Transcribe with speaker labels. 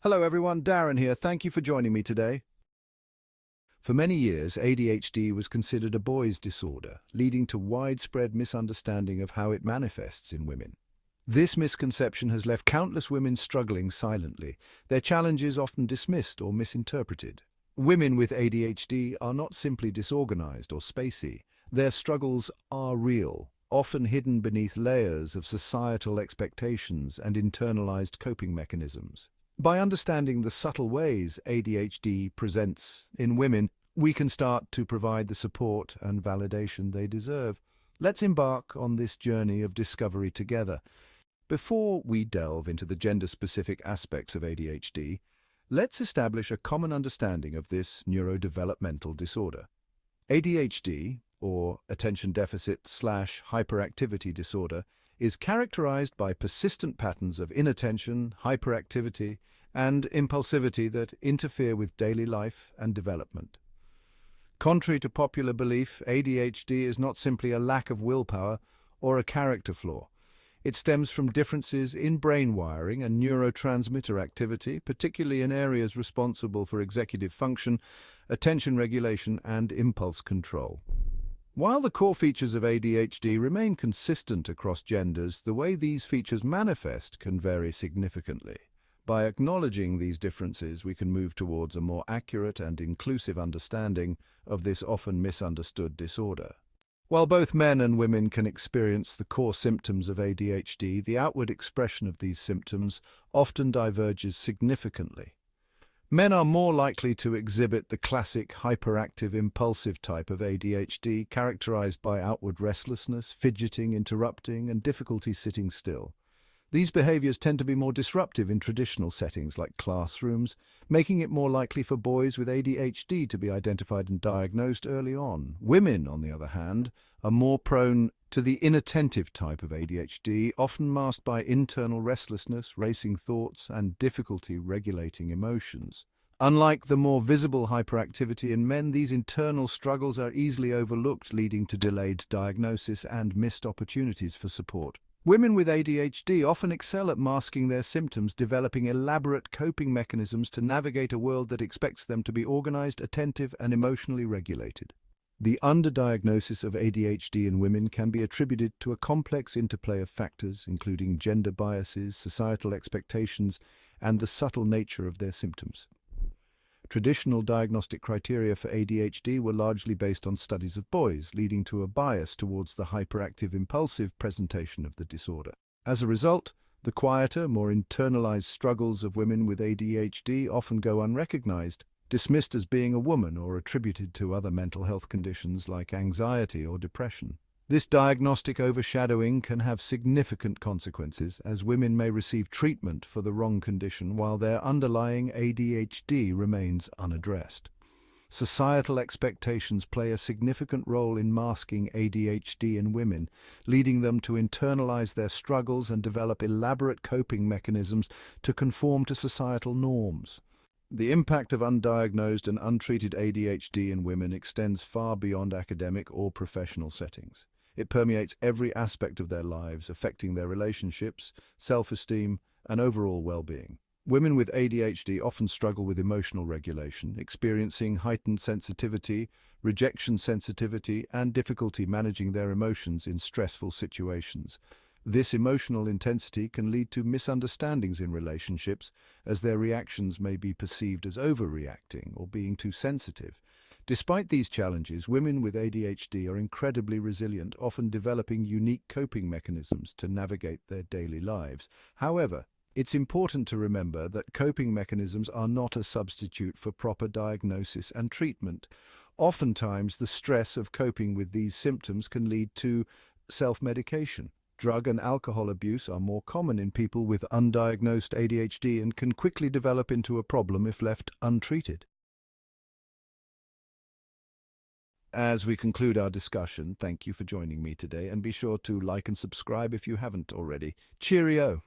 Speaker 1: Hello everyone, Darren here. Thank you for joining me today. For many years, ADHD was considered a boy's disorder, leading to widespread misunderstanding of how it manifests in women. This misconception has left countless women struggling silently, their challenges often dismissed or misinterpreted. Women with ADHD are not simply disorganized or spacey. Their struggles are real, often hidden beneath layers of societal expectations and internalized coping mechanisms. By understanding the subtle ways ADHD presents in women, we can start to provide the support and validation they deserve. Let's embark on this journey of discovery together. Before we delve into the gender-specific aspects of ADHD, let's establish a common understanding of this neurodevelopmental disorder. ADHD, or attention deficit/hyperactivity disorder, is characterized by persistent patterns of inattention, hyperactivity, and impulsivity that interfere with daily life and development. Contrary to popular belief, ADHD is not simply a lack of willpower or a character flaw. It stems from differences in brain wiring and neurotransmitter activity, particularly in areas responsible for executive function, attention regulation, and impulse control. While the core features of ADHD remain consistent across genders, the way these features manifest can vary significantly. By acknowledging these differences, we can move towards a more accurate and inclusive understanding of this often misunderstood disorder. While both men and women can experience the core symptoms of ADHD, the outward expression of these symptoms often diverges significantly. Men are more likely to exhibit the classic hyperactive impulsive type of ADHD, characterized by outward restlessness, fidgeting, interrupting, and difficulty sitting still. These behaviors tend to be more disruptive in traditional settings like classrooms, making it more likely for boys with ADHD to be identified and diagnosed early on. Women, on the other hand, are more prone to the inattentive type of ADHD, often masked by internal restlessness, racing thoughts, and difficulty regulating emotions. Unlike the more visible hyperactivity in men, these internal struggles are easily overlooked, leading to delayed diagnosis and missed opportunities for support. Women with ADHD often excel at masking their symptoms, developing elaborate coping mechanisms to navigate a world that expects them to be organized, attentive, and emotionally regulated. The underdiagnosis of ADHD in women can be attributed to a complex interplay of factors, including gender biases, societal expectations, and the subtle nature of their symptoms. Traditional diagnostic criteria for ADHD were largely based on studies of boys, leading to a bias towards the hyperactive impulsive presentation of the disorder. As a result, the quieter, more internalized struggles of women with ADHD often go unrecognized, dismissed as being a woman or attributed to other mental health conditions like anxiety or depression. This diagnostic overshadowing can have significant consequences, as women may receive treatment for the wrong condition while their underlying ADHD remains unaddressed. Societal expectations play a significant role in masking ADHD in women, leading them to internalize their struggles and develop elaborate coping mechanisms to conform to societal norms. The impact of undiagnosed and untreated ADHD in women extends far beyond academic or professional settings. It permeates every aspect of their lives, affecting their relationships, self-esteem, and overall well-being. Women with ADHD often struggle with emotional regulation, experiencing heightened sensitivity, rejection sensitivity, and difficulty managing their emotions in stressful situations. This emotional intensity can lead to misunderstandings in relationships, as their reactions may be perceived as overreacting or being too sensitive. Despite these challenges, women with ADHD are incredibly resilient, often developing unique coping mechanisms to navigate their daily lives. However, it's important to remember that coping mechanisms are not a substitute for proper diagnosis and treatment. Oftentimes, the stress of coping with these symptoms can lead to self-medication. Drug and alcohol abuse are more common in people with undiagnosed ADHD and can quickly develop into a problem if left untreated. As we conclude our discussion, thank you for joining me today, and be sure to like and subscribe if you haven't already. Cheerio!